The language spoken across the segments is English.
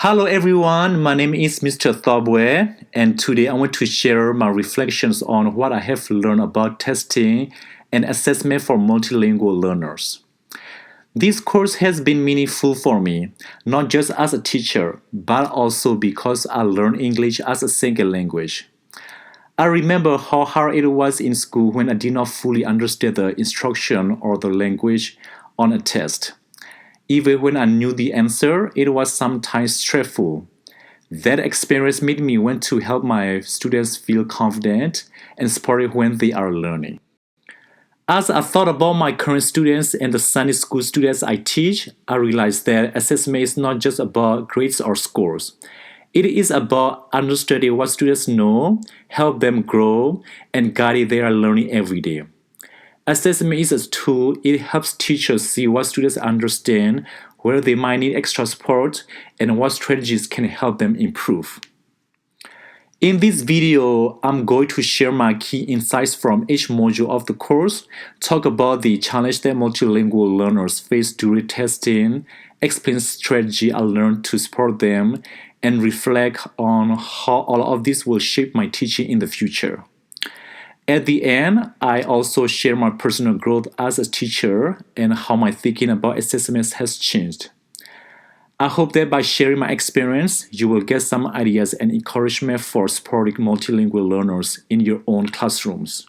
Hello everyone, my name is Mr. Thobwe, and today I want to share my reflections on what I have learned about testing and assessment for multilingual learners. This course has been meaningful for me, not just as a teacher, but also because I learned English as a second language. I remember how hard it was in school when I did not fully understand the instruction or the language on a test. Even when I knew the answer, it was sometimes stressful. That experience made me want to help my students feel confident and supported when they are learning. As I thought about my current students and the Sunday school students I teach, I realized that assessment is not just about grades or scores. It is about understanding what students know, help them grow, and guide their learning every day. Assessment is a tool. It helps teachers see what students understand, where they might need extra support, and what strategies can help them improve. In this video, I'm going to share my key insights from each module of the course, talk about the challenge that multilingual learners face during testing, explain strategy I learned to support them, and reflect on how all of this will shape my teaching in the future. At the end, I also share my personal growth as a teacher and how my thinking about assessments has changed. I hope that by sharing my experience, you will get some ideas and encouragement for supporting multilingual learners in your own classrooms.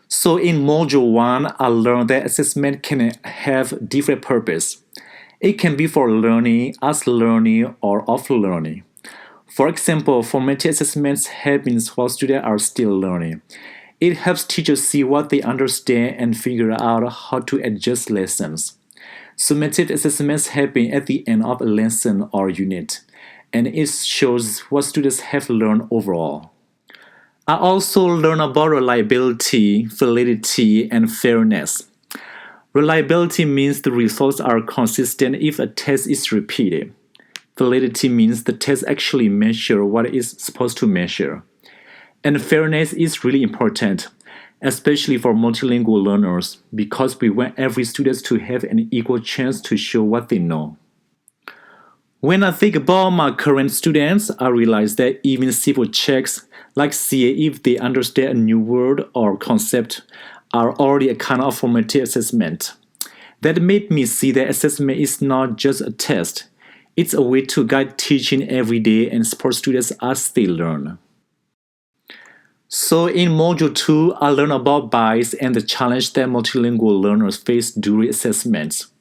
So in Module 1, I learned that assessment can have different purpose. It can be for learning, as learning, or off learning. For example, formative assessments happen while students are still learning. It helps teachers see what they understand and figure out how to adjust lessons. Summative assessments happen at the end of a lesson or unit, and it shows what students have learned overall. I also learned about reliability, validity, and fairness. Reliability means the results are consistent if a test is repeated. Validity means the test actually measures what it is supposed to measure. And fairness is really important, especially for multilingual learners, because we want every student to have an equal chance to show what they know. When I think about my current students, I realize that even simple checks, like seeing if they understand a new word or concept, are already a kind of formative assessment. That made me see that assessment is not just a test. It's a way to guide teaching every day and support students as they learn. So in Module 2, I learned about bias and the challenge that multilingual learners face during assessments.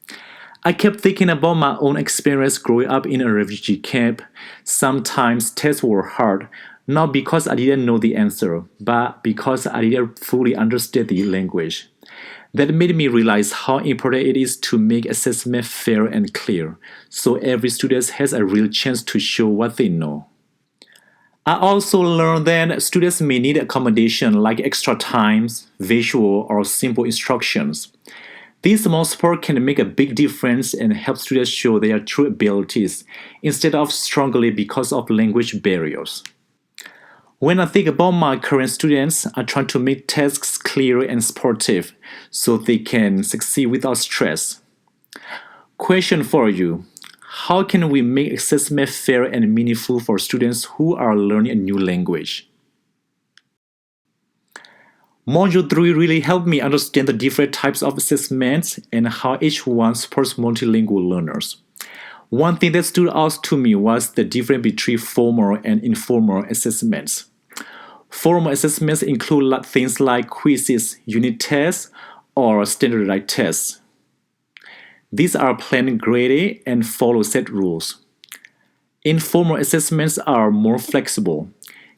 I kept thinking about my own experience growing up in a refugee camp. Sometimes tests were hard, not because I didn't know the answer, but because I didn't fully understand the language. That made me realize how important it is to make assessment fair and clear, so every student has a real chance to show what they know. I also learned that students may need accommodation like extra times, visual, or simple instructions. This small support can make a big difference and help students show their true abilities instead of struggling because of language barriers. When I think about my current students, I try to make tasks clear and supportive so they can succeed without stress. Question for you: how can we make assessment fair and meaningful for students who are learning a new language? Module 3 really helped me understand the different types of assessments and how each one supports multilingual learners. One thing that stood out to me was the difference between formal and informal assessments. Formal assessments include things like quizzes, unit tests, or standardized tests. These are planned, graded, and follow set rules. Informal assessments are more flexible.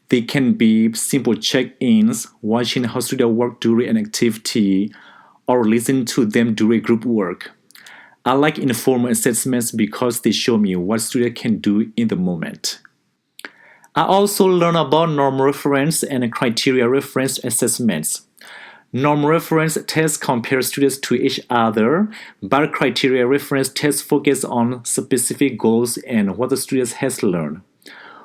They can be simple check-ins, watching how students work during an activity, or listening to them during group work. I like informal assessments because they show me what students can do in the moment. I also learned about norm reference and criteria reference assessments. Norm reference tests compare students to each other, but criteria reference tests focus on specific goals and what the student has learned.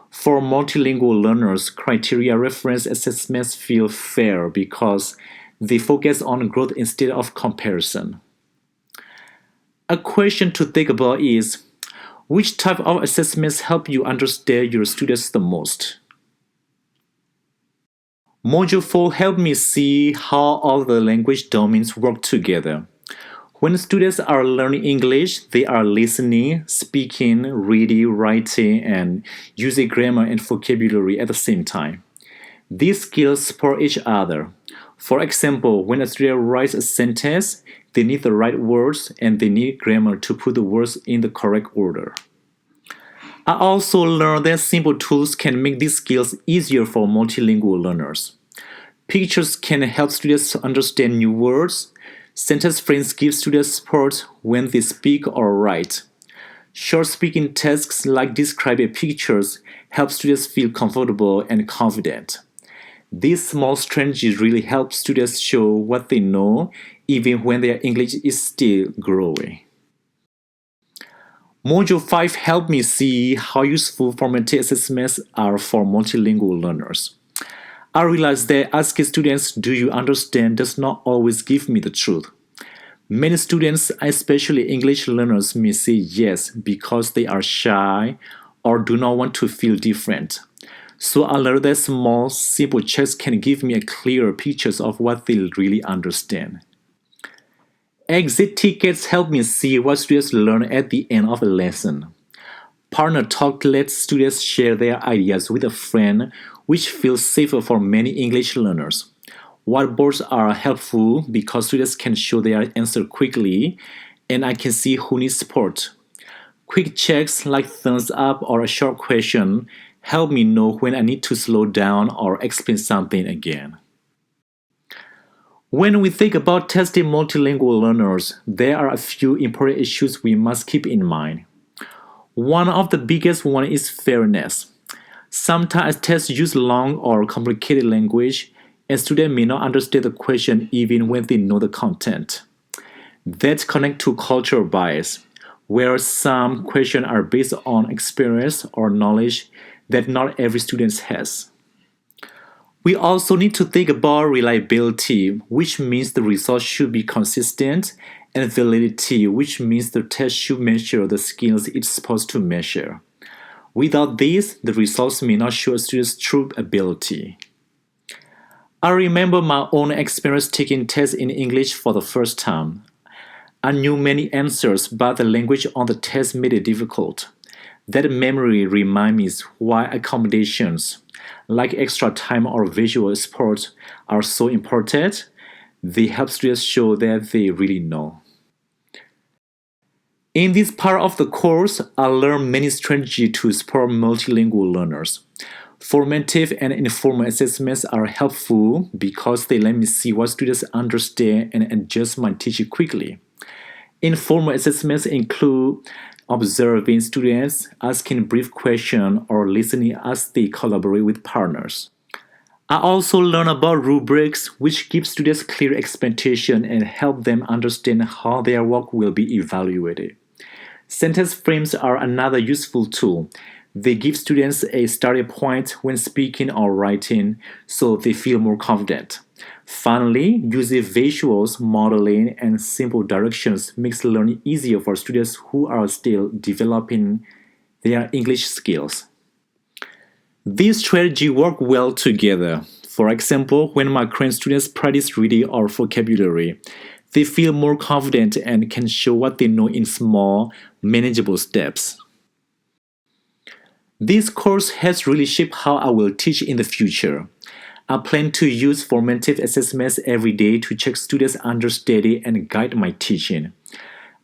For multilingual learners, criteria reference assessments feel fair because they focus on growth instead of comparison. A question to think about is, Which type of assessments help you understand your students the most? Module 4 helped me see how all the language domains work together. When students are learning English, they are listening, speaking, reading, writing, and using grammar and vocabulary at the same time. These skills support each other. For example, when a student writes a sentence, they need the right words and they need grammar to put the words in the correct order. I also learned that simple tools can make these skills easier for multilingual learners. Pictures can help students understand new words. Sentence frames give students support when they speak or write. Short speaking tasks like describing pictures help students feel comfortable and confident. These small strategies really help students show what they know even when their English is still growing. Module 5 helped me see how useful formative assessments are for multilingual learners. I realized that asking students, "Do you understand?" does not always give me the truth. Many students, especially English learners, may say yes because they are shy or do not want to feel different. So I learned that small, simple checks can give me a clearer picture of what they really understand. Exit tickets help me see what students learn at the end of a lesson. Partner talk lets students share their ideas with a friend, which feels safer for many English learners. Whiteboards are helpful because students can show their answer quickly, and I can see who needs support. Quick checks like thumbs up or a short question help me know when I need to slow down or explain something again. When we think about testing multilingual learners, there are a few important issues we must keep in mind. One of the biggest ones is fairness. Sometimes tests use long or complicated language, and students may not understand the question even when they know the content. That connects to cultural bias, where some questions are based on experience or knowledge that not every student has. We also need to think about reliability, which means the results should be consistent, and validity, which means the test should measure the skills it's supposed to measure. Without these, the results may not show a student's true ability. I remember my own experience taking tests in English for the first time. I knew many answers, but the language on the test made it difficult. That memory reminds me why accommodations, like extra time or visual support, are so important. They help students show that they really know. In this part of the course, I learned many strategies to support multilingual learners. Formative and informal assessments are helpful because they let me see what students understand and adjust my teaching quickly. Informal assessments include observing students, asking brief questions, or listening as they collaborate with partners. I also learn about rubrics, which give students clear expectations and help them understand how their work will be evaluated. Sentence frames are another useful tool. They give students a starting point when speaking or writing so they feel more confident. Finally, using visuals, modeling, and simple directions makes learning easier for students who are still developing their English skills. These strategies work well together. For example, when my Korean students practice reading or vocabulary, they feel more confident and can show what they know in small, manageable steps. This course has really shaped how I will teach in the future. I plan to use formative assessments every day to check students' understanding and guide my teaching.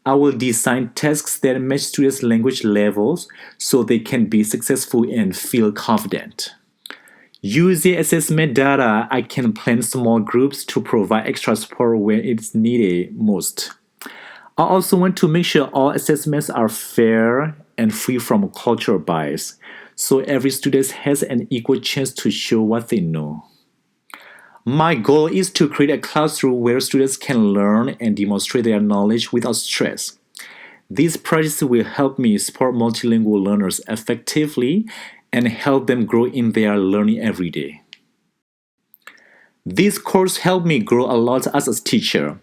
I will design tasks that match students' language levels so they can be successful and feel confident. Using assessment data, I can plan small groups to provide extra support when it's needed most. I also want to make sure all assessments are fair and free from cultural bias, so every student has an equal chance to show what they know. My goal is to create a classroom where students can learn and demonstrate their knowledge without stress. These projects will help me support multilingual learners effectively and help them grow in their learning every day. This course helped me grow a lot as a teacher.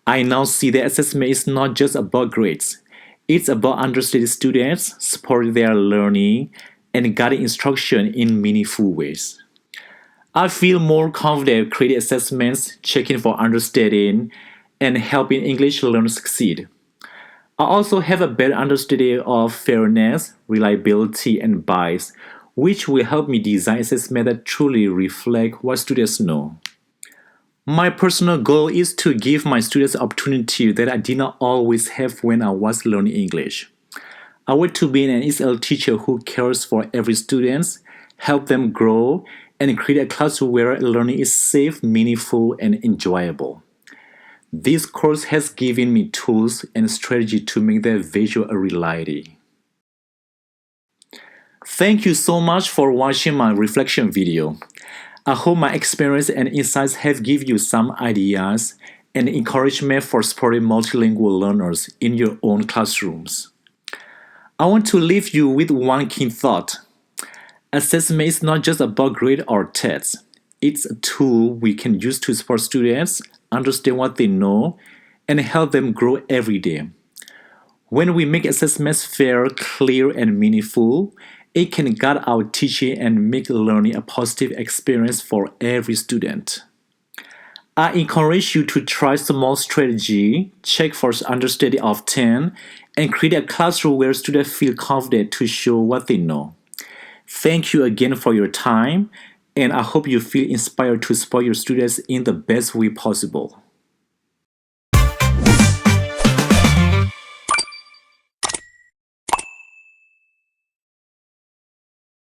I now see that assessment is not just about grades. It's about understanding students, supporting their learning, and guiding instruction in meaningful ways. I feel more confident creating assessments, checking for understanding, and helping English learners succeed. I also have a better understanding of fairness, reliability, and bias, which will help me design assessments that truly reflect what students know. My personal goal is to give my students opportunity that I did not always have when I was learning English. I want to be an ESL teacher who cares for every student, help them grow, and create a classroom where learning is safe, meaningful, and enjoyable. This course has given me tools and strategy to make that visual a reality. Thank you so much for watching my reflection video. I hope my experience and insights have given you some ideas and encouragement for supporting multilingual learners in your own classrooms. I want to leave you with one key thought. Assessment is not just about grade or tests. It's a tool we can use to support students, understand what they know, and help them grow every day. When we make assessments fair, clear, and meaningful, it can guide our teaching and make learning a positive experience for every student. I encourage you to try small strategy, check for understanding often, and create a classroom where students feel confident to show what they know. Thank you again for your time, and I hope you feel inspired to support your students in the best way possible.